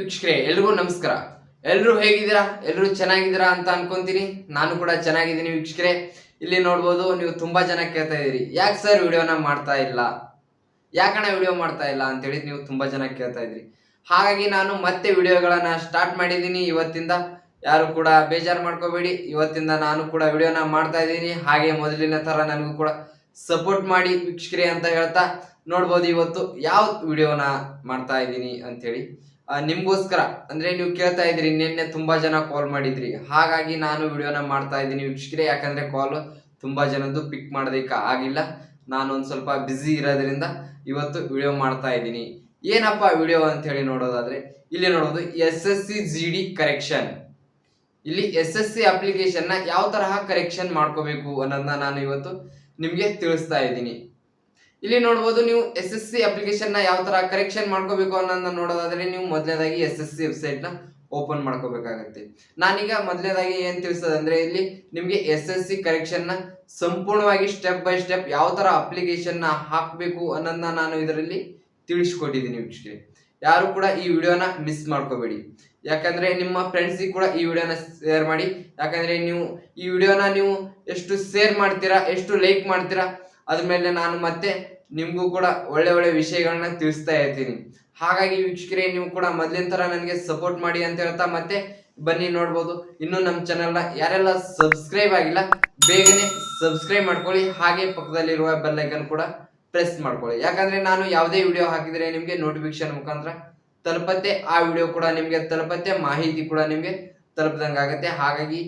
ವೀಕ್ಷಕರೇ ಎಲ್ರಿಗೂ ನಮಸ್ಕಾರ. ಎಲ್ಲರೂ ಹೇಗಿದ್ದೀರಾ? ಎಲ್ಲರೂ ಚೆನ್ನಾಗಿದ್ದೀರಾ ಅಂತ ಅನ್ಕೊಂತೀನಿ. ನಾನು ಕೂಡ ಚೆನ್ನಾಗಿದ್ದೀನಿ ವೀಕ್ಷಕರೇ. ಇಲ್ಲಿ ನೋಡ್ಬೋದು, ನೀವು ತುಂಬಾ ಜನ ಕೇಳ್ತಾ ಇದ್ದೀರಿ, ಯಾಕೆ ಸರ್ ವಿಡಿಯೋನ ಮಾಡ್ತಾ ಇಲ್ಲ, ಯಾಕಣ್ಣ ವಿಡಿಯೋ ಮಾಡ್ತಾ ಇಲ್ಲ ಅಂತೇಳಿ ನೀವು ತುಂಬಾ ಜನ ಕೇಳ್ತಾ ಇದ್ರಿ. ಹಾಗಾಗಿ ನಾನು ಮತ್ತೆ ವಿಡಿಯೋಗಳನ್ನ ಸ್ಟಾರ್ಟ್ ಮಾಡಿದ್ದೀನಿ ಇವತ್ತಿಂದ. ಯಾರು ಕೂಡ ಬೇಜಾರು ಮಾಡ್ಕೋಬೇಡಿ, ಇವತ್ತಿಂದ ನಾನು ಕೂಡ ವಿಡಿಯೋನ ಮಾಡ್ತಾ ಇದ್ದೀನಿ. ಹಾಗೆ ಮೊದಲಿನ ತರ ನನಗೂ ಕೂಡ ಸಪೋರ್ಟ್ ಮಾಡಿ ವೀಕ್ಷಕರೇ ಅಂತ ಹೇಳ್ತಾ, ನೋಡ್ಬೋದು ಇವತ್ತು ಯಾವ ವಿಡಿಯೋನ ಮಾಡ್ತಾ ಇದ್ದೀನಿ ಅಂತೇಳಿ. ನಿಮ್ಗೋಸ್ಕರ ಅಂದ್ರೆ ನೀವು ಕೇಳ್ತಾ ಇದ್ರಿ, ನಿನ್ನೆ ತುಂಬಾ ಜನ ಕಾಲ್ ಮಾಡಿದ್ರಿ, ಹಾಗಾಗಿ ನಾನು ವಿಡಿಯೋನ ಮಾಡ್ತಾ ಇದ್ದೀನಿ ವೀಕ್ಷಕರೇ. ಯಾಕಂದ್ರೆ ಕಾಲ್ ತುಂಬಾ ಜನದ್ದು ಪಿಕ್ ಮಾಡೋದಕ್ಕೆ ಆಗಿಲ್ಲ, ನಾನು ಒಂದ್ ಸ್ವಲ್ಪ ಬ್ಯುಸಿ ಇರೋದ್ರಿಂದ ಇವತ್ತು ವಿಡಿಯೋ ಮಾಡ್ತಾ ಇದ್ದೀನಿ. ಏನಪ್ಪ ವಿಡಿಯೋ ಅಂತ ಹೇಳಿ ನೋಡೋದಾದ್ರೆ, ಇಲ್ಲಿ ನೋಡೋದು SSC GD ಕರೆಕ್ಷನ್. ಇಲ್ಲಿ SSC ಅಪ್ಲಿಕೇಶನ್ ನ ಯಾವ ತರಹ ಕರೆಕ್ಷನ್ ಮಾಡ್ಕೋಬೇಕು ಅನ್ನೋದನ್ನ ನಾನು ಇವತ್ತು ನಿಮ್ಗೆ ತಿಳಿಸ್ತಾ ಇದ್ದೀನಿ. ಇಲ್ಲಿ ನೋಡಬಹುದು, ನೀವು SSC ಅಪ್ಲಿಕೇಶನ್ ನ ಯಾವ ತರ ಕರೆಕ್ಷನ್ ಮಾಡ್ಕೋಬೇಕು ಅನ್ನೋದನ್ನ ನೋಡೋದಾದ್ರೆ, ನೀವು ಮೊದಲನೇದಾಗಿ SSC ವೆಬ್ಸೈಟ್ ನ ಓಪನ್ ಮಾಡ್ಕೋಬೇಕಾಗತ್ತೆ. ನಾನೀಗ ಮೊದಲನೇದಾಗಿ ಏನ್ ತಿಳಿಸೋದಂದ್ರೆ, ಇಲ್ಲಿ ನಿಮ್ಗೆ SSC ಕರೆಕ್ಷನ್ ನ ಸಂಪೂರ್ಣವಾಗಿ ಸ್ಟೆಪ್ ಬೈ ಸ್ಟೆಪ್ ಯಾವ ತರ ಅಪ್ಲಿಕೇಶನ್ ನ ಹಾಕಬೇಕು ಅನ್ನೋದನ್ನ ನಾನು ಇದರಲ್ಲಿ ತಿಳಿಸ್ಕೊಟ್ಟಿದ್ದೀನಿ ವೀಕ್ಷಕರೇ. ಯಾರು ಕೂಡ ಈ ವಿಡಿಯೋನ ಮಿಸ್ ಮಾಡ್ಕೋಬೇಡಿ, ಯಾಕಂದ್ರೆ ನಿಮ್ಮ ಫ್ರೆಂಡ್ಸಿಗೆ ಕೂಡ ಈ ವಿಡಿಯೋನ ಶೇರ್ ಮಾಡಿ. ಯಾಕಂದ್ರೆ ನೀವು ಈ ವಿಡಿಯೋನ ನೀವು ಎಷ್ಟು ಶೇರ್ ಮಾಡ್ತೀರಾ, ಎಷ್ಟು ಲೈಕ್ ಮಾಡ್ತೀರಾ, ಅದ್ರ ಮೇಲೆ ನಾನು ಮತ್ತೆ ನಿಮ್ಗೂ ಕೂಡ ಒಳ್ಳೆ ಒಳ್ಳೆ ವಿಷಯಗಳನ್ನ ತಿಳಿಸ್ತಾ ಇರ್ತೀನಿ. ಹಾಗಾಗಿ ವೀಕ್ಷಕರೇ, ನೀವು ಕೂಡ ಮೊದಲಿನ ತರ ನನಗೆ ಸಪೋರ್ಟ್ ಮಾಡಿ ಅಂತ ಹೇಳ್ತಾ, ಮತ್ತೆ ಬನ್ನಿ ನೋಡ್ಬೋದು, ಇನ್ನು ನಮ್ಮ ಚಾನೆಲ್ನ ಯಾರೆಲ್ಲ ಸಬ್ಸ್ಕ್ರೈಬ್ ಆಗಿಲ್ಲ ಬೇಗನೆ ಸಬ್ಸ್ಕ್ರೈಬ್ ಮಾಡ್ಕೊಳ್ಳಿ. ಹಾಗೆ ಪಕ್ಕದಲ್ಲಿರುವ ಬೆಲ್ ಐಕನ್ ಕೂಡ ಪ್ರೆಸ್ ಮಾಡ್ಕೊಳ್ಳಿ. ಯಾಕಂದ್ರೆ ನಾನು ಯಾವುದೇ ವಿಡಿಯೋ ಹಾಕಿದ್ರೆ ನಿಮ್ಗೆ ನೋಟಿಫಿಕೇಶನ್ ಮುಖಾಂತರ ತಲುಪತ್ತೆ, ಆ ವಿಡಿಯೋ ಕೂಡ ನಿಮ್ಗೆ ತಲುಪತ್ತೆ, ಮಾಹಿತಿ ಕೂಡ ನಿಮ್ಗೆ ತಲುಪದಂಗ ಆಗುತ್ತೆ. ಹಾಗಾಗಿ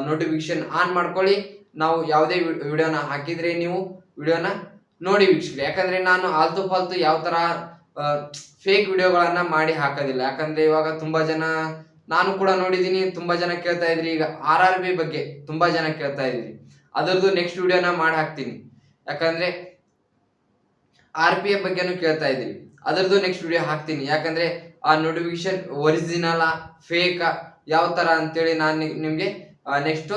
ನೋಟಿಫಿಕೇಶನ್ ಆನ್ ಮಾಡ್ಕೊಳ್ಳಿ. ನಾವು ಯಾವುದೇ ವಿಡಿಯೋನ ಹಾಕಿದ್ರೆ ನೀವು ವಿಡಿಯೋನ ನೋಡಿ ವೀಕ್ಷಕರೇ. ಯಾಕಂದ್ರೆ ನಾನು ಆಲ್ತು ಫಾಲ್ತು ಯಾವ ತರ ಫೇಕ್ ವಿಡಿಯೋಗಳನ್ನ ಮಾಡಿ ಹಾಕೋದಿಲ್ಲ. ಯಾಕಂದ್ರೆ ಇವಾಗ ತುಂಬಾ ಜನ, ನಾನು ಕೂಡ ನೋಡಿದೀನಿ, ತುಂಬಾ ಜನ ಕೇಳ್ತಾ ಇದ್ರಿ. ಈಗ RRB ಬಗ್ಗೆ ತುಂಬಾ ಜನ ಕೇಳ್ತಾ ಇದ್ರಿ, ಅದರದ್ದು ನೆಕ್ಸ್ಟ್ ವಿಡಿಯೋನ ಮಾಡಿ ಹಾಕ್ತೀನಿ. ಯಾಕಂದ್ರೆ RPF ಬಗ್ಗೆನೂ ಕೇಳ್ತಾ ಇದ್ರಿ, ಅದರದ್ದು ನೆಕ್ಸ್ಟ್ ವಿಡಿಯೋ ಹಾಕ್ತೀನಿ. ಯಾಕಂದ್ರೆ ಆ ನೋಟಿಫಿಕೇಶನ್ ಒರಿಜಿನಲ್ ಫೇಕ್ ಯಾವ ತರ ಅಂತೇಳಿ ನಾನು ನಿಮ್ಗೆ ನೆಕ್ಸ್ಟ್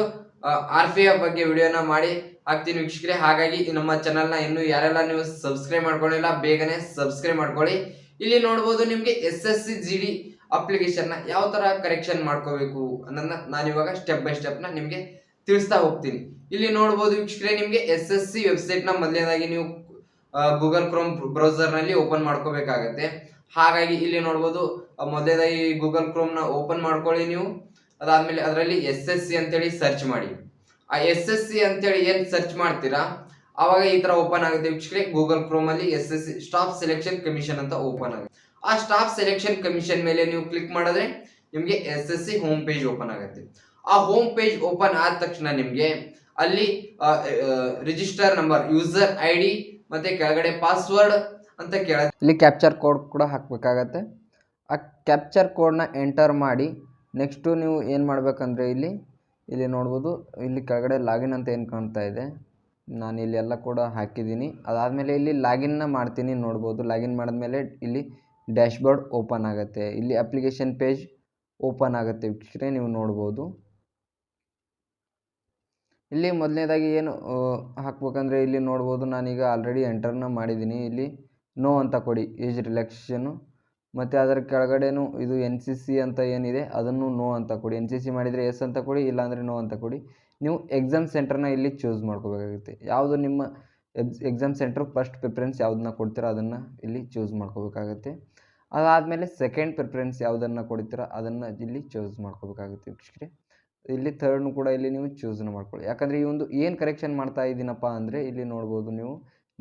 RPF ಬಗ್ಗೆ ವಿಡಿಯೋನ ಮಾಡಿ ಹಾಕ್ತೀನಿ ವೀಕ್ಷಕರೇ. ಹಾಗಾಗಿ ನಮ್ಮ ಚಾನಲ್ನ ಇನ್ನು ಯಾರೆಲ್ಲ ನೀವು ಸಬ್ಸ್ಕ್ರೈಬ್ ಮಾಡ್ಕೊಂಡಿಲ್ಲ ಬೇಗನೆ ಸಬ್ಸ್ಕ್ರೈಬ್ ಮಾಡ್ಕೊಳ್ಳಿ. ಇಲ್ಲಿ ನೋಡ್ಬೋದು, ನಿಮ್ಗೆ SSC GD ಅಪ್ಲಿಕೇಶನ್ ನ ಯಾವ ತರ ಕರೆಕ್ಷನ್ ಮಾಡ್ಕೋಬೇಕು ಅನ್ನೋದನ್ನ ನಾನು ಇವಾಗ ಸ್ಟೆಪ್ ಬೈ ಸ್ಟೆಪ್ ನ ನಿಮ್ಗೆ ತಿಳಿಸ್ತಾ ಹೋಗ್ತೀನಿ. ಇಲ್ಲಿ ನೋಡ್ಬೋದು ವೀಕ್ಷಕರೇ, ನಿಮ್ಗೆ SSC ವೆಬ್ಸೈಟ್ ನ ಮೊದಲನೇದಾಗಿ ನೀವು ಗೂಗಲ್ ಕ್ರೋಮ್ ಬ್ರೌಸರ್ ನಲ್ಲಿ ಓಪನ್ ಮಾಡ್ಕೋಬೇಕಾಗತ್ತೆ. ಹಾಗಾಗಿ ಇಲ್ಲಿ ನೋಡ್ಬೋದು, ಮೊದಲನೇದಾಗಿ ಗೂಗಲ್ ಕ್ರೋಮ್ ನ ಓಪನ್ ಮಾಡ್ಕೊಳ್ಳಿ ನೀವು. ಅದಾದ್ಮೇಲೆ ಅದರಲ್ಲಿ SSC ಅಂತೇಳಿ ಸರ್ಚ್ ಮಾಡಿ. ಆ SSC ಅಂತೇಳಿ ಏನ್ ಸರ್ಚ್ ಮಾಡ್ತೀರಾ, ಅವಾಗ ಈ ತರ ಓಪನ್ ಆಗುತ್ತೆ ವೀಕ್ಷಕರೇ. ಗೂಗಲ್ ಕ್ರೋಮ್ ಅಲ್ಲಿ SSC ಸ್ಟಾಫ್ ಸೆಲೆಕ್ಷನ್ ಕಮಿಷನ್ ಅಂತ ಓಪನ್ ಆಗುತ್ತೆ. ಆ ಸ್ಟಾಫ್ ಸೆಲೆಕ್ಷನ್ ಕಮಿಷನ್ ಮೇಲೆ ನೀವು ಕ್ಲಿಕ್ ಮಾಡಿದ್ರೆ ನಿಮ್ಗೆ SSC ಹೋಮ್ ಪೇಜ್ ಓಪನ್ ಆಗುತ್ತೆ. ಆ ಹೋಮ್ ಪೇಜ್ ಓಪನ್ ಆದ ತಕ್ಷಣ ನಿಮ್ಗೆ ಅಲ್ಲಿ ರಿಜಿಸ್ಟರ್ ನಂಬರ್, ಯೂಸರ್ ID ಮತ್ತೆ ಕೆಳಗಡೆ ಪಾಸ್ವರ್ಡ್ ಅಂತ ಕೇಳುತ್ತೆ. ಇಲ್ಲಿ ಕ್ಯಾಪ್ಚರ್ ಕೋಡ್ ಕೂಡ ಹಾಕಬೇಕಾಗತ್ತೆ. ಆ ಕ್ಯಾಪ್ಚರ್ ಕೋಡ್ನ ಎಂಟರ್ ಮಾಡಿ ನೆಕ್ಸ್ಟ್ ನೀವು ಏನು ಮಾಡಬೇಕಂದ್ರೆ, ಇಲ್ಲಿ ನೋಡ್ಬೋದು, ಇಲ್ಲಿ ಕೆಳಗಡೆ ಲಾಗಿನ್ ಅಂತ ಏನು ಕಾಣ್ತಾ ಇದೆ, ನಾನು ಇಲ್ಲಿ ಎಲ್ಲ ಕೂಡ ಹಾಕಿದ್ದೀನಿ. ಅದಾದಮೇಲೆ ಇಲ್ಲಿ ಲಾಗಿನ್ನ ಮಾಡ್ತೀನಿ. ನೋಡ್ಬೋದು, ಲಾಗಿನ್ ಮಾಡಿದ್ಮೇಲೆ ಇಲ್ಲಿ ಡ್ಯಾಶ್ಬೋರ್ಡ್ ಓಪನ್ ಆಗುತ್ತೆ. ಇಲ್ಲಿ ಅಪ್ಲಿಕೇಶನ್ ಪೇಜ್ ಓಪನ್ ಆಗುತ್ತೆ ವೀಕ್ಷಕರೇ, ನೀವು ನೋಡ್ಬೋದು. ಇಲ್ಲಿ ಮೊದಲನೇದಾಗಿ ಏನು ಹಾಕ್ಬೇಕಂದ್ರೆ, ಇಲ್ಲಿ ನೋಡ್ಬೋದು, ನಾನೀಗ ಆಲ್ರೆಡಿ ಎಂಟರ್ನ ಮಾಡಿದ್ದೀನಿ. ಇಲ್ಲಿ ನೋ ಅಂತ ಕೊಡಿ, ಏಜ್ ರಿಲ್ಯಾಕ್ಸೇಷನು. ಮತ್ತು ಅದರ ಕೆಳಗಡೆನೂ ಇದು NCC ಅಂತ ಏನಿದೆ ಅದನ್ನು ನೋ ಅಂತ ಕೊಡಿ. NCC ಮಾಡಿದರೆ ಎಸ್ ಅಂತ ಕೊಡಿ, ಇಲ್ಲಾಂದರೆ ನೋ ಅಂತ ಕೊಡಿ. ನೀವು ಎಕ್ಸಾಮ್ ಸೆಂಟರ್ನ ಇಲ್ಲಿ ಚೂಸ್ ಮಾಡ್ಕೋಬೇಕಾಗುತ್ತೆ. ಯಾವುದು ನಿಮ್ಮ ಎಕ್ಸಾಮ್ ಸೆಂಟ್ರ್ ಫಸ್ಟ್ ಪ್ರಿಫರೆನ್ಸ್ ಯಾವುದನ್ನ ಕೊಡ್ತೀರೋ ಅದನ್ನು ಇಲ್ಲಿ ಚೂಸ್ ಮಾಡ್ಕೋಬೇಕಾಗುತ್ತೆ. ಅದಾದಮೇಲೆ ಸೆಕೆಂಡ್ ಪ್ರಿಫರೆನ್ಸ್ ಯಾವುದನ್ನು ಕೊಡ್ತೀರೋ ಅದನ್ನು ಇಲ್ಲಿ ಚೂಸ್ ಮಾಡ್ಕೋಬೇಕಾಗುತ್ತೆ ವೀಕ್ಷಕರೇ. ಇಲ್ಲಿ ಥರ್ಡ್ನು ಕೂಡ ಇಲ್ಲಿ ನೀವು ಚೂಸ್ನ ಮಾಡ್ಕೊಳ್ಳಿ. ಯಾಕಂದರೆ ಈ ಒಂದು ಏನು ಕರೆಕ್ಷನ್ ಮಾಡ್ತಾ ಇದ್ದೀನಪ್ಪ ಅಂದರೆ, ಇಲ್ಲಿ ನೋಡ್ಬೋದು ನೀವು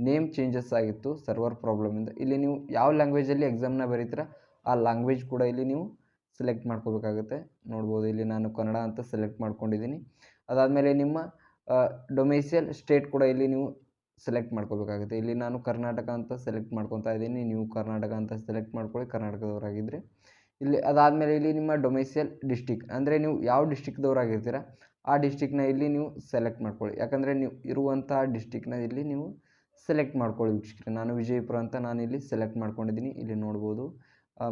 ನೇಮ್ ಚೇಂಜಸ್ ಆಗಿತ್ತು ಸರ್ವರ್ ಪ್ರಾಬ್ಲಮಿಂದ. ಇಲ್ಲಿ ನೀವು ಯಾವ ಲ್ಯಾಂಗ್ವೇಜಲ್ಲಿ ಎಕ್ಸಾಮ್ನ ಬರೀತೀರ ಆ ಲ್ಯಾಂಗ್ವೇಜ್ ಕೂಡ ಇಲ್ಲಿ ನೀವು ಸೆಲೆಕ್ಟ್ ಮಾಡ್ಕೋಬೇಕಾಗುತ್ತೆ. ನೋಡ್ಬೋದು, ಇಲ್ಲಿ ನಾನು ಕನ್ನಡ ಅಂತ ಸೆಲೆಕ್ಟ್ ಮಾಡ್ಕೊಂಡಿದ್ದೀನಿ. ಅದಾದಮೇಲೆ ನಿಮ್ಮ ಡೊಮಿಸಿಯಲ್ ಸ್ಟೇಟ್ ಕೂಡ ಇಲ್ಲಿ ನೀವು ಸೆಲೆಕ್ಟ್ ಮಾಡ್ಕೋಬೇಕಾಗುತ್ತೆ. ಇಲ್ಲಿ ನಾನು ಕರ್ನಾಟಕ ಅಂತ ಸೆಲೆಕ್ಟ್ ಮಾಡ್ಕೊತಾ ಇದ್ದೀನಿ, ನೀವು ಕರ್ನಾಟಕ ಅಂತ ಸೆಲೆಕ್ಟ್ ಮಾಡ್ಕೊಳ್ಳಿ ಕರ್ನಾಟಕದವರಾಗಿದ್ದರೆ. ಇಲ್ಲಿ ಅದಾದಮೇಲೆ ಇಲ್ಲಿ ನಿಮ್ಮ ಡೊಮಿಸಿಯಲ್ ಡಿಸ್ಟಿಕ್, ಅಂದರೆ ನೀವು ಯಾವ ಡಿಸ್ಟಿಕ್ದವರಾಗಿರ್ತೀರ ಆ ಡಿಸ್ಟಿಕ್ನ ಇಲ್ಲಿ ನೀವು ಸೆಲೆಕ್ಟ್ ಮಾಡ್ಕೊಳ್ಳಿ. ಯಾಕಂದರೆ ನೀವು ಇರುವಂಥ ಡಿಸ್ಟಿಕ್ನ ಇಲ್ಲಿ ನೀವು ಸೆಲೆಕ್ಟ್ ಮಾಡ್ಕೊಳ್ಳಿ ವೀಕ್ಷಕರೇ. ನಾನು ವಿಜಯಪುರ ಅಂತ ನಾನು ಇಲ್ಲಿ ಸೆಲೆಕ್ಟ್ ಮಾಡ್ಕೊಂಡಿದ್ದೀನಿ, ಇಲ್ಲಿ ನೋಡ್ಬೋದು.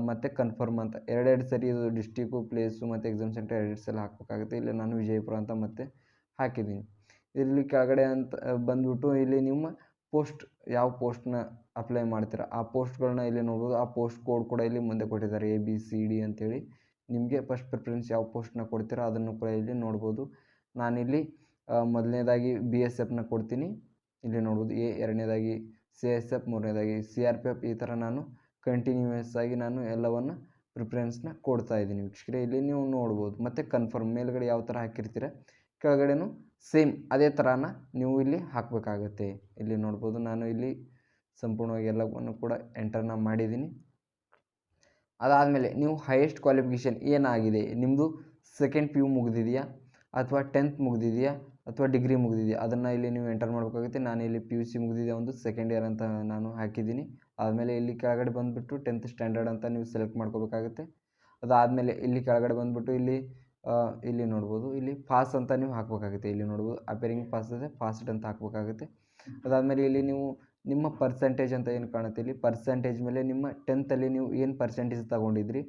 ಮತ್ತು ಕನ್ಫರ್ಮ್ ಅಂತ ಎರಡೆರಡು ಸರಿ ಇದು ಡಿಸ್ಟಿಕ್ಕು, ಪ್ಲೇಸು ಮತ್ತು ಎಕ್ಸಾಮ್ ಸೆಂಟರ್ ಎರಡೆರಡು ಸಲ ಹಾಕಬೇಕಾಗುತ್ತೆ. ಇಲ್ಲಿ ನಾನು ವಿಜಯಪುರ ಅಂತ ಮತ್ತೆ ಹಾಕಿದ್ದೀನಿ. ಇಲ್ಲಿ ಕೆಳಗಡೆ ಅಂತ ಬಂದುಬಿಟ್ಟು ಇಲ್ಲಿ ನಿಮ್ಮ ಪೋಸ್ಟ್ ಯಾವ ಪೋಸ್ಟ್ನ ಅಪ್ಲೈ ಮಾಡ್ತೀರಾ ಆ ಪೋಸ್ಟ್ಗಳನ್ನ ಇಲ್ಲಿ ನೋಡ್ಬೋದು. ಆ ಪೋಸ್ಟ್ ಕೋಡ್ ಕೂಡ ಇಲ್ಲಿ ಮುಂದೆ ಕೊಟ್ಟಿದ್ದಾರೆ ABCD ಅಂತೇಳಿ. ನಿಮಗೆ ಫಸ್ಟ್ ಪ್ರಿಫರೆನ್ಸ್ ಯಾವ ಪೋಸ್ಟ್ನ ಕೊಡ್ತೀರಾ ಅದನ್ನು ಕೂಡ ಇಲ್ಲಿ ನೋಡ್ಬೋದು. ನಾನಿಲ್ಲಿ ಮೊದಲನೇದಾಗಿ BSFನ ಕೊಡ್ತೀನಿ, ಇಲ್ಲಿ ನೋಡ್ಬೋದು A, ಎರಡನೇದಾಗಿ CSF, ಮೂರನೇದಾಗಿ CRPF. ಈ ಥರ ನಾನು ಕಂಟಿನ್ಯೂಯಸ್ ಆಗಿ ನಾನು ಎಲ್ಲವನ್ನು ಪ್ರಿಫರೆನ್ಸ್ನ ಕೊಡ್ತಾ ಇದ್ದೀನಿ ವೀಕ್ಷಕರೇ. ಇಲ್ಲಿ ನೀವು ನೋಡ್ಬೋದು. ಮತ್ತು ಕನ್ಫರ್ಮ್ ಮೇಲ್ಗಡೆ ಯಾವ ಥರ ಹಾಕಿರ್ತೀರ ಕೆಳಗಡೆನೂ ಸೇಮ್ ಅದೇ ಥರನ ನೀವು ಇಲ್ಲಿ ಹಾಕಬೇಕಾಗತ್ತೆ. ಇಲ್ಲಿ ನೋಡ್ಬೋದು ನಾನು ಇಲ್ಲಿ ಸಂಪೂರ್ಣವಾಗಿ ಎಲ್ಲವನ್ನು ಕೂಡ ಎಂಟರ್ನ ಮಾಡಿದ್ದೀನಿ. ಅದಾದಮೇಲೆ ನೀವು ಹೈಯೆಸ್ಟ್ ಕ್ವಾಲಿಫಿಕೇಷನ್ ಏನಾಗಿದೆ, ನಿಮ್ಮದು ಸೆಕೆಂಡ್ PU ಮುಗಿದಿದೆಯಾ ಅಥವಾ 10th ಮುಗಿದಿದೆಯಾ ಅಥವಾ ಡಿಗ್ರಿ ಮುಗಿದಿದೆಯಾ ಅದನ್ನು ಇಲ್ಲಿ ನೀವು ಎಂಟರ್ ಮಾಡಬೇಕಾಗುತ್ತೆ. ನಾನು ಇಲ್ಲಿ PUC ಮುಗಿದಿದೆ ಒಂದು ಸೆಕೆಂಡ್ ಇಯರ್ ಅಂತ ನಾನು ಹಾಕಿದ್ದೀನಿ. ಆದಮೇಲೆ ಇಲ್ಲಿ ಕೆಳಗಡೆ ಬಂದುಬಿಟ್ಟು 10th ಸ್ಟ್ಯಾಂಡರ್ಡ್ ಅಂತ ನೀವು ಸೆಲೆಕ್ಟ್ ಮಾಡ್ಕೋಬೇಕಾಗುತ್ತೆ. ಅದಾದಮೇಲೆ ಇಲ್ಲಿ ಕೆಳಗಡೆ ಬಂದುಬಿಟ್ಟು ಇಲ್ಲಿ ನೋಡ್ಬೋದು ಇಲ್ಲಿ ಪಾಸ್ ಅಂತ ನೀವು ಹಾಕಬೇಕಾಗುತ್ತೆ. ಇಲ್ಲಿ ನೋಡ್ಬೋದು ಅಪೇರಿಂಗ್ ಪಾಸ್ ಇದೆ, ಪಾಸ್ಡ್ ಅಂತ ಹಾಕಬೇಕಾಗುತ್ತೆ. ಅದಾದಮೇಲೆ ಇಲ್ಲಿ ನೀವು ನಿಮ್ಮ ಪರ್ಸೆಂಟೇಜ್ ಅಂತ ಏನು ಕಾಣುತ್ತೆ ಇಲ್ಲಿ ಪರ್ಸೆಂಟೇಜ್ ಮೇಲೆ ನಿಮ್ಮ 10th ನೀವು ಏನು ಪರ್ಸೆಂಟೇಜ್ ತೊಗೊಂಡಿದ್ರಿ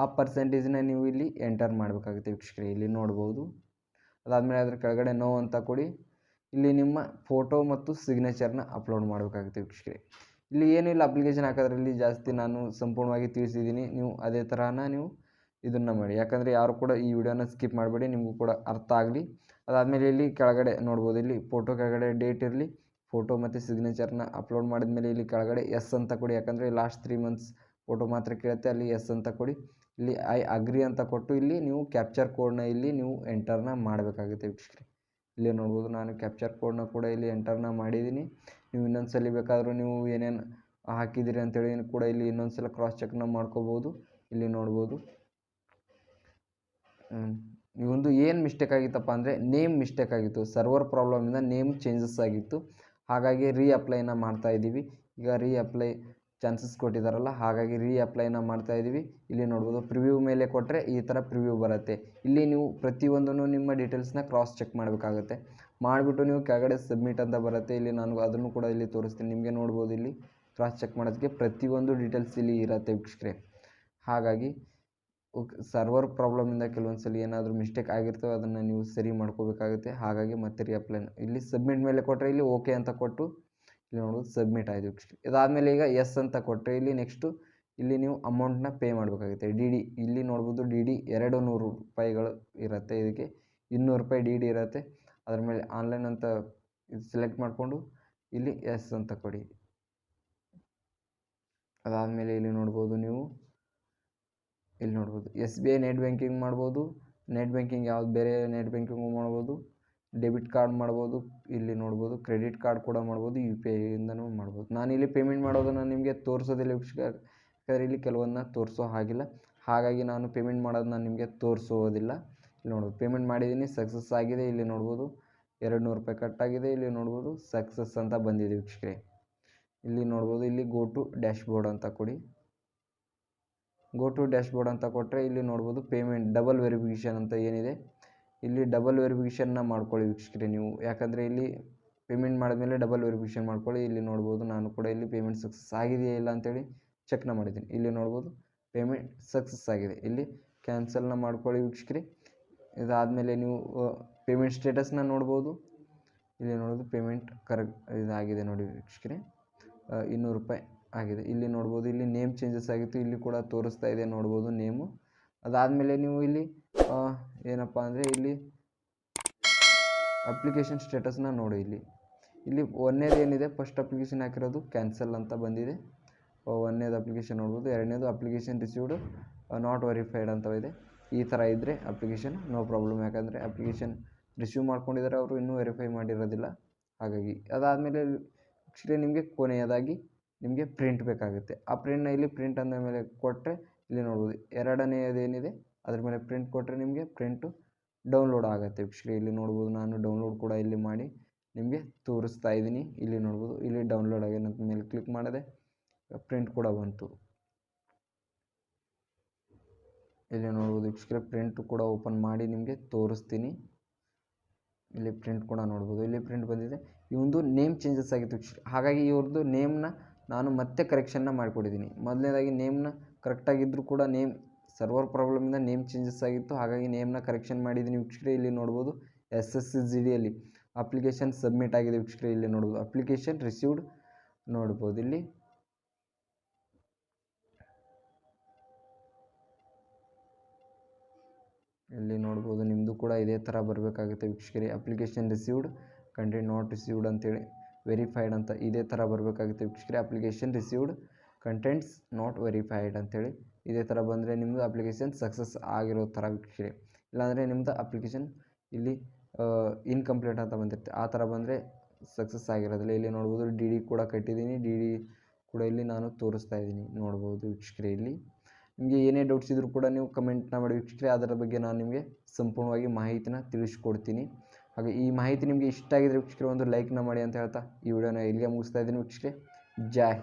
ಆ ಪರ್ಸೆಂಟೇಜ್ನ ನೀವು ಇಲ್ಲಿ ಎಂಟರ್ ಮಾಡಬೇಕಾಗುತ್ತೆ ವೀಕ್ಷಕರೇ. ಇಲ್ಲಿ ನೋಡ್ಬೋದು. ಅದಾದಮೇಲೆ ಅದ್ರ ಕೆಳಗಡೆ ನೋ ಅಂತ ಕೊಡಿ. ಇಲ್ಲಿ ನಿಮ್ಮ ಫೋಟೋ ಮತ್ತು ಸಿಗ್ನೇಚರ್ನ ಅಪ್ಲೋಡ್ ಮಾಡಬೇಕಾಗುತ್ತೆ ವೀಕ್ಷಕರೇ. ಇಲ್ಲಿ ಏನಿಲ್ಲ ಅಪ್ಲಿಕೇಶನ್ ಹಾಕೋದ್ರಲ್ಲಿ ಜಾಸ್ತಿ ನಾನು ಸಂಪೂರ್ಣವಾಗಿ ತಿಳಿಸಿದ್ದೀನಿ. ನೀವು ಅದೇ ತರಹನ ನೀವು ಇದನ್ನು ಮಾಡಿ, ಯಾಕಂದರೆ ಯಾರು ಕೂಡ ಈ ವಿಡಿಯೋನ ಸ್ಕಿಪ್ ಮಾಡಬೇಡಿ, ನಿಮಗೂ ಕೂಡ ಅರ್ಥ ಆಗಲಿ. ಅದಾದಮೇಲೆ ಇಲ್ಲಿ ಕೆಳಗಡೆ ನೋಡ್ಬೋದು ಇಲ್ಲಿ ಫೋಟೋ ಕೆಳಗಡೆ ಡೇಟ್ ಇರಲಿ, ಫೋಟೋ ಮತ್ತು ಸಿಗ್ನೇಚರ್ನ ಅಪ್ಲೋಡ್ ಮಾಡಿದ್ಮೇಲೆ ಇಲ್ಲಿ ಕೆಳಗಡೆ ಎಸ್ ಅಂತ ಕೊಡಿ. ಯಾಕಂದರೆ ಲಾಸ್ಟ್ 3 months ಫೋಟೋ ಮಾತ್ರ ಕೇಳುತ್ತೆ, ಅಲ್ಲಿ ಎಸ್ ಅಂತ ಕೊಡಿ. ಇಲ್ಲಿ ಐ ಅಗ್ರಿ ಅಂತ ಕೊಟ್ಟು ಇಲ್ಲಿ ನೀವು ಕ್ಯಾಪ್ಚರ್ ಕೋಡ್ನ ಇಲ್ಲಿ ನೀವು ಎಂಟರ್ನ ಮಾಡಬೇಕಾಗುತ್ತೆ ವೀಕ್ಷಕರೇ. ಇಲ್ಲಿ ನೋಡ್ಬೋದು ನಾನು ಕ್ಯಾಪ್ಚರ್ ಕೋಡ್ನ ಕೂಡ ಇಲ್ಲಿ ಎಂಟರ್ನ ಮಾಡಿದ್ದೀನಿ. ನೀವು ಇನ್ನೊಂದು ಸಲ ಬೇಕಾದರೂ ನೀವು ಏನೇನು ಹಾಕಿದ್ದೀರಿ ಅಂತೇಳಿ ಕೂಡ ಇಲ್ಲಿ ಇನ್ನೊಂದು ಸಲ ಕ್ರಾಸ್ ಚೆಕ್ನ ಮಾಡ್ಕೋಬೋದು. ಇಲ್ಲಿ ನೋಡ್ಬೋದು ಇವೊಂದು ಏನು ಮಿಸ್ಟೇಕ್ ಆಗಿತ್ತಪ್ಪ ಅಂದರೆ ನೇಮ್ ಮಿಸ್ಟೇಕ್ ಆಗಿತ್ತು. ಸರ್ವರ್ ಪ್ರಾಬ್ಲಮಿಂದ ನೇಮ್ ಚೇಂಜಸ್ ಆಗಿತ್ತು, ಹಾಗಾಗಿ ಅಪ್ಲೈನ ಮಾಡ್ತಾ ಇದ್ದೀವಿ. ಈಗ ಅಪ್ಲೈ ಚಾನ್ಸಸ್ ಕೊಟ್ಟಿದ್ದಾರಲ್ಲ, ಹಾಗಾಗಿ ಅಪ್ಲೈನ ಮಾಡ್ತಾ ಇದ್ದೀವಿ. ಇಲ್ಲಿ ನೋಡ್ಬೋದು ಪ್ರಿವ್ಯೂ ಮೇಲೆ ಕೊಟ್ಟರೆ ಈ ಥರ ಪ್ರಿವ್ಯೂ ಬರುತ್ತೆ. ಇಲ್ಲಿ ನೀವು ಪ್ರತಿಯೊಂದನ್ನು ನಿಮ್ಮ ಡೀಟೇಲ್ಸ್ನ ಕ್ರಾಸ್ ಚೆಕ್ ಮಾಡಬೇಕಾಗುತ್ತೆ. ಮಾಡಿಬಿಟ್ಟು ನೀವು ಕೆಳಗಡೆ ಸಬ್ಮಿಟ್ ಅಂತ ಬರುತ್ತೆ. ಇಲ್ಲಿ ನಾನು ಅದನ್ನು ಕೂಡ ಇಲ್ಲಿ ತೋರಿಸ್ತೀನಿ ನಿಮಗೆ. ನೋಡ್ಬೋದು ಇಲ್ಲಿ ಕ್ರಾಸ್ ಚೆಕ್ ಮಾಡೋದಕ್ಕೆ ಪ್ರತಿಯೊಂದು ಡೀಟೇಲ್ಸ್ ಇಲ್ಲಿ ಇರುತ್ತೆ ವೀಕ್ಷಕರೇ. ಹಾಗಾಗಿ ಸರ್ವರ್ ಪ್ರಾಬ್ಲಮಿಂದ ಕೆಲವೊಂದು ಸಲ ಏನಾದರೂ ಮಿಸ್ಟೇಕ್ ಆಗಿರ್ತವೆ, ಅದನ್ನು ನೀವು ಸರಿ ಮಾಡ್ಕೋಬೇಕಾಗುತ್ತೆ. ಹಾಗಾಗಿ ಮತ್ತೆ ಅಪ್ಲೈನ ಇಲ್ಲಿ ಸಬ್ಮಿಟ್ ಮೇಲೆ ಕೊಟ್ಟರೆ ಇಲ್ಲಿ ಓಕೆ ಅಂತ ಕೊಟ್ಟು ಇಲ್ಲಿ ನೋಡೋದು ಸಬ್ಮಿಟ್ ಆಯಿತು ವೀಕ್ಷಕರೇ. ಇದಾದಮೇಲೆ ಈಗ ಎಸ್ ಅಂತ ಕೊಟ್ಟರೆ ಇಲ್ಲಿ ನೆಕ್ಸ್ಟು ಇಲ್ಲಿ ನೀವು ಅಮೌಂಟ್ನ ಪೇ ಮಾಡಬೇಕಾಗುತ್ತೆ. DD ಇಲ್ಲಿ ನೋಡ್ಬೋದು DD 200 ರೂಪಾಯಿಗಳು ಇರುತ್ತೆ. ಇದಕ್ಕೆ 200 ರೂಪಾಯಿ DD ಇರುತ್ತೆ. ಅದ್ರ ಮೇಲೆ ಆನ್ಲೈನ್ ಅಂತ ಇದು ಸೆಲೆಕ್ಟ್ ಮಾಡಿಕೊಂಡು ಇಲ್ಲಿ ಎಸ್ ಅಂತ ಕೊಡಿ. ಅದಾದಮೇಲೆ ಇಲ್ಲಿ ನೋಡ್ಬೋದು ನೀವು ಇಲ್ಲಿ ನೋಡ್ಬೋದು SBI ನೆಟ್ ಬ್ಯಾಂಕಿಂಗ್ ಮಾಡ್ಬೋದು, ನೆಟ್ ಬ್ಯಾಂಕಿಂಗ್ ಯಾವ್ದು ಬೇರೆ ನೆಟ್ ಬ್ಯಾಂಕಿಂಗು ಮಾಡ್ಬೋದು, ಡೆಬಿಟ್ ಕಾರ್ಡ್ ಮಾಡ್ಬೋದು, ಇಲ್ಲಿ ನೋಡ್ಬೋದು ಕ್ರೆಡಿಟ್ ಕಾರ್ಡ್ ಕೂಡ ಮಾಡ್ಬೋದು, UPI ಇಂದನೂ ಮಾಡ್ಬೋದು. ನಾನಿಲ್ಲಿ ಪೇಮೆಂಟ್ ಮಾಡೋದನ್ನು ನಿಮಗೆ ತೋರಿಸೋದಿಲ್ಲ ವೀಕ್ಷಕ, ಯಾಕಂದರೆ ಇಲ್ಲಿ ಕೆಲವೊಂದನ್ನ ತೋರಿಸೋ ಹಾಗಿಲ್ಲ, ಹಾಗಾಗಿ ನಾನು ಪೇಮೆಂಟ್ ಮಾಡೋದನ್ನ ನಿಮಗೆ ತೋರಿಸೋದಿಲ್ಲ. ಇಲ್ಲಿ ನೋಡ್ಬೋದು ಪೇಮೆಂಟ್ ಮಾಡಿದ್ದೀನಿ, ಸಕ್ಸಸ್ ಆಗಿದೆ. ಇಲ್ಲಿ ನೋಡ್ಬೋದು 200 ರೂಪಾಯಿ ಕಟ್ಟಾಗಿದೆ. ಇಲ್ಲಿ ನೋಡ್ಬೋದು ಸಕ್ಸಸ್ ಅಂತ ಬಂದಿದೆ ವೀಕ್ಷಕರೇ. ಇಲ್ಲಿ ನೋಡ್ಬೋದು ಇಲ್ಲಿ ಗೋ ಟು ಡ್ಯಾಶ್ಬೋರ್ಡ್ ಅಂತ ಕೊಡಿ. ಗೋ ಟು ಡ್ಯಾಶ್ಬೋರ್ಡ್ ಅಂತ ಕೊಟ್ಟರೆ ಇಲ್ಲಿ ನೋಡ್ಬೋದು ಪೇಮೆಂಟ್ ಡಬಲ್ ವೆರಿಫಿಕೇಷನ್ ಅಂತ ಏನಿದೆ, ಇಲ್ಲಿ ಡಬಲ್ ವೆರಿಫಿಕೇಷನ್ನ ಮಾಡ್ಕೊಳ್ಳಿ ವೀಕ್ಷಕರೇ ನೀವು. ಯಾಕಂದರೆ ಇಲ್ಲಿ ಪೇಮೆಂಟ್ ಮಾಡಿದ್ಮೇಲೆ ಡಬಲ್ ವೆರಿಫಿಕೇಷನ್ ಮಾಡ್ಕೊಳ್ಳಿ. ಇಲ್ಲಿ ನೋಡ್ಬೋದು ನಾನು ಕೂಡ ಇಲ್ಲಿ ಪೇಮೆಂಟ್ ಸಕ್ಸಸ್ ಆಗಿದೆಯಾ ಇಲ್ಲ ಅಂತೇಳಿ ಚೆಕ್ನ ಮಾಡಿದ್ದೀನಿ. ಇಲ್ಲಿ ನೋಡ್ಬೋದು ಪೇಮೆಂಟ್ ಸಕ್ಸಸ್ ಆಗಿದೆ. ಇಲ್ಲಿ ಕ್ಯಾನ್ಸಲ್ನ ಮಾಡ್ಕೊಳ್ಳಿ ವೀಕ್ಷಕರೇ. ಇದಾದಮೇಲೆ ನೀವು ಪೇಮೆಂಟ್ ಸ್ಟೇಟಸ್ನ ನೋಡ್ಬೋದು. ಇಲ್ಲಿ ನೋಡೋದು ಪೇಮೆಂಟ್ ಕರೆಕ್ಟ್ ಇದಾಗಿದೆ ನೋಡಿ ವೀಕ್ಷಕರೇ, 200 ರೂಪಾಯಿ ಆಗಿದೆ. ಇಲ್ಲಿ ನೋಡ್ಬೋದು ಇಲ್ಲಿ ನೇಮ್ ಚೇಂಜಸ್ ಆಗಿತ್ತು, ಇಲ್ಲಿ ಕೂಡ ತೋರಿಸ್ತಾ ಇದೆ ನೋಡ್ಬೋದು ನೇಮು. ಅದಾದಮೇಲೆ ನೀವು ಇಲ್ಲಿ ಏನಪ್ಪ ಅಂದರೆ ಇಲ್ಲಿ ಅಪ್ಲಿಕೇಶನ್ ಸ್ಟೇಟಸ್ನ ನೋಡಿ. ಇಲ್ಲಿ ಒಂದನೇದು ಏನಿದೆ ಫಸ್ಟ್ ಅಪ್ಲಿಕೇಶನ್ ಹಾಕಿರೋದು ಕ್ಯಾನ್ಸಲ್ ಅಂತ ಬಂದಿದೆ, ಒಂದನೇದು ಅಪ್ಲಿಕೇಶನ್ ನೋಡ್ಬೋದು. ಎರಡನೇದು ಅಪ್ಲಿಕೇಶನ್ ರಿಸೀವ್ಡ್ ನಾಟ್ ವೆರಿಫೈಡ್ ಅಂತ ಇದೆ. ಈ ಥರ ಇದ್ದರೆ ಅಪ್ಲಿಕೇಶನ್ ನೋ ಪ್ರಾಬ್ಲಮ್, ಯಾಕಂದರೆ ಅಪ್ಲಿಕೇಶನ್ ರಿಸೀವ್ ಮಾಡ್ಕೊಂಡಿದ್ದಾರೆ ಅವರು ಇನ್ನೂ ವೆರಿಫೈ ಮಾಡಿರೋದಿಲ್ಲ, ಹಾಗಾಗಿ. ಅದಾದಮೇಲೆ ವೀಕ್ಷಕರೇ ನಿಮಗೆ ಕೊನೆಯದಾಗಿ ನಿಮಗೆ ಪ್ರಿಂಟ್ ಬೇಕಾಗುತ್ತೆ. ಆ ಪ್ರಿಂಟ್ನ ಇಲ್ಲಿ ಪ್ರಿಂಟ್ ಅಂದ ಮೇಲೆ ಕೊಟ್ಟರೆ ಇಲ್ಲಿ ನೋಡ್ಬೋದು ಎರಡನೇದೇನಿದೆ ಅದ್ರ ಮೇಲೆ ಪ್ರಿಂಟ್ ಕೊಟ್ಟರೆ ನಿಮಗೆ ಪ್ರಿಂಟು ಡೌನ್ಲೋಡ್ ಆಗುತ್ತೆ ವೀಕ್ಷಕರೇ. ಇಲ್ಲಿ ನೋಡ್ಬೋದು ನಾನು ಡೌನ್ಲೋಡ್ ಕೂಡ ಇಲ್ಲಿ ಮಾಡಿ ನಿಮಗೆ ತೋರಿಸ್ತಾ ಇದ್ದೀನಿ. ಇಲ್ಲಿ ನೋಡ್ಬೋದು ಇಲ್ಲಿ ಡೌನ್ಲೋಡ್ ಆಗಿದೆ ಅಂತ ಮೇಲೆ ಕ್ಲಿಕ್ ಮಾಡಿದೆ, ಪ್ರಿಂಟ್ ಕೂಡ ಬಂತು. ಇಲ್ಲಿ ನೋಡ್ಬೋದು ವೀಕ್ಷಕರೇ ಪ್ರಿಂಟ್ ಕೂಡ ಓಪನ್ ಮಾಡಿ ನಿಮಗೆ ತೋರಿಸ್ತೀನಿ. ಇಲ್ಲಿ ಪ್ರಿಂಟ್ ಕೂಡ ನೋಡ್ಬೋದು, ಇಲ್ಲಿ ಪ್ರಿಂಟ್ ಬಂದಿದೆ. ಈ ಒಂದು ನೇಮ್ ಚೇಂಜಸ್ ಆಗಿತ್ತು ವೀಕ್ಷಕರೇ, ಹಾಗಾಗಿ ಇವ್ರದ್ದು ನೇಮ್ನ ನಾನು ಮತ್ತೆ ಕರೆಕ್ಷನ್ನ ಮಾಡಿಕೊಟ್ಟಿದ್ದೀನಿ. ಮೊದಲನೇದಾಗಿ ನೇಮ್ನ ಕರೆಕ್ಟಾಗಿದ್ದರೂ ಕೂಡ ನೇಮ್ ಸರ್ವರ್ ಪ್ರಾಬ್ಲಮಿಂದ ನೇಮ್ ಚೇಂಜಸ್ ಆಗಿತ್ತು, ಹಾಗಾಗಿ ನೇಮ್ನ ಕರೆಕ್ಷನ್ ಮಾಡಿದ್ದೀನಿ ವೀಕ್ಷಕರೇ. ಇಲ್ಲಿ ನೋಡ್ಬೋದು SSCGDಯಲ್ಲಿ ಅಪ್ಲಿಕೇಶನ್ ಸಬ್ಮಿಟ್ ಆಗಿದೆ ವೀಕ್ಷಕರೇ. ಇಲ್ಲಿ ನೋಡ್ಬೋದು ಅಪ್ಲಿಕೇಶನ್ ರಿಸೀವ್ಡ್ ನೋಡ್ಬೋದು. ಇಲ್ಲಿ ನೋಡ್ಬೋದು ನಿಮ್ಮದು ಕೂಡ ಇದೇ ಥರ ಬರಬೇಕಾಗುತ್ತೆ ವೀಕ್ಷಕರೇ. Application received content not received ಅಂತೇಳಿ ವೆರಿಫೈಡ್ ಅಂತ ಇದೇ ಥರ ಬರಬೇಕಾಗುತ್ತೆ ವೀಕ್ಷಕರೇ. Application received contents not verified ಅಂತೇಳಿ ಇದೇ ಥರ ಬಂದರೆ ನಿಮ್ಮದು ಅಪ್ಲಿಕೇಶನ್ ಸಕ್ಸಸ್ ಆಗಿರೋ ಥರ ವೀಕ್ಷಕರೇ. ಇಲ್ಲಾಂದರೆ ನಿಮ್ಮದು ಅಪ್ಲಿಕೇಶನ್ ಇಲ್ಲಿ ಇನ್ಕಂಪ್ಲೀಟ್ ಅಂತ ಬಂದಿರುತ್ತೆ. ಆ ಥರ ಬಂದರೆ ಸಕ್ಸಸ್ ಆಗಿರೋದಿಲ್ಲ. ಇಲ್ಲಿ ನೋಡ್ಬೋದು ಡಿ ಡಿ ಕೂಡ ಕಟ್ಟಿದ್ದೀನಿ. ಡಿ ಡಿ ಕೂಡ ಇಲ್ಲಿ ನಾನು ತೋರಿಸ್ತಾ ಇದ್ದೀನಿ ನೋಡ್ಬೋದು ವೀಕ್ಷಕರೇ. ಇಲ್ಲಿ ನಿಮಗೆ ಏನೇ ಡೌಟ್ಸ್ ಇದ್ದರೂ ಕೂಡ ನೀವು ಕಮೆಂಟ್ನ ಮಾಡಿ ವೀಕ್ಷಕರೇ. ಅದರ ಬಗ್ಗೆ ನಾನು ನಿಮಗೆ ಸಂಪೂರ್ಣವಾಗಿ ಮಾಹಿತಿನ ತಿಳಿಸ್ಕೊಡ್ತೀನಿ. ಹಾಗೆ ಈ ಮಾಹಿತಿ ನಿಮಗೆ ಇಷ್ಟ ಆಗಿದ್ರೆ ವೀಕ್ಷಕರೇ ಒಂದು ಲೈಕ್ನ ಮಾಡಿ ಅಂತ ಹೇಳ್ತಾ ಈ ವಿಡಿಯೋನ ಇಲ್ಲಿಗೆ ಮುಗಿಸ್ತಾ ಇದ್ದೀನಿ ವೀಕ್ಷಕರೇ. ಜೈ